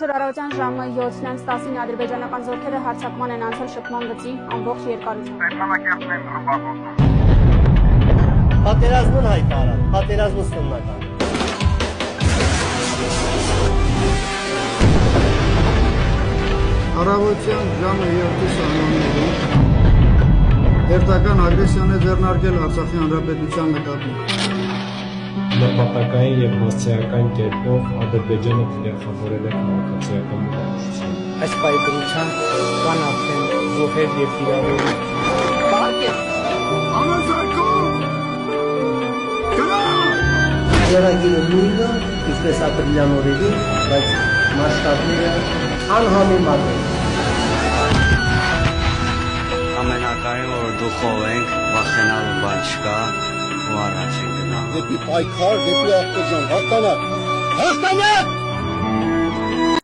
Շրջարարության ժամը 7:10-ին ադրբեջանական զորքերը հարձակման են անցել շփման գծի ամբողջ երկարությամբ։ Պատերազմն հայտարար, պատերազմը սկզբնական։ Առավոտյան ժամը 7-ի սահմաններում հերթական ագրեսիան է ձեռնարկել Արցախի հանրապետության նկատմամբ։ Նպատակային եւ մասսայական կերպով Ադրբեջանը թիրախավորել է քաղաքացիական մտածողությունը։ Այս պայքարության կան արդեն զոհեր եւ վիրավորներ։ Ձեռագիրը նույնը, ինչպես ապրիլյան օրերին, բայց մասշտաբները անհամեմատ են։ Ամենակարևորը որ դուխով ենք, վախենալու բան չկա ու առաջ ենք գնալու։ Դեպի պայքար, դեպի ախտորժան, հաղթանակ։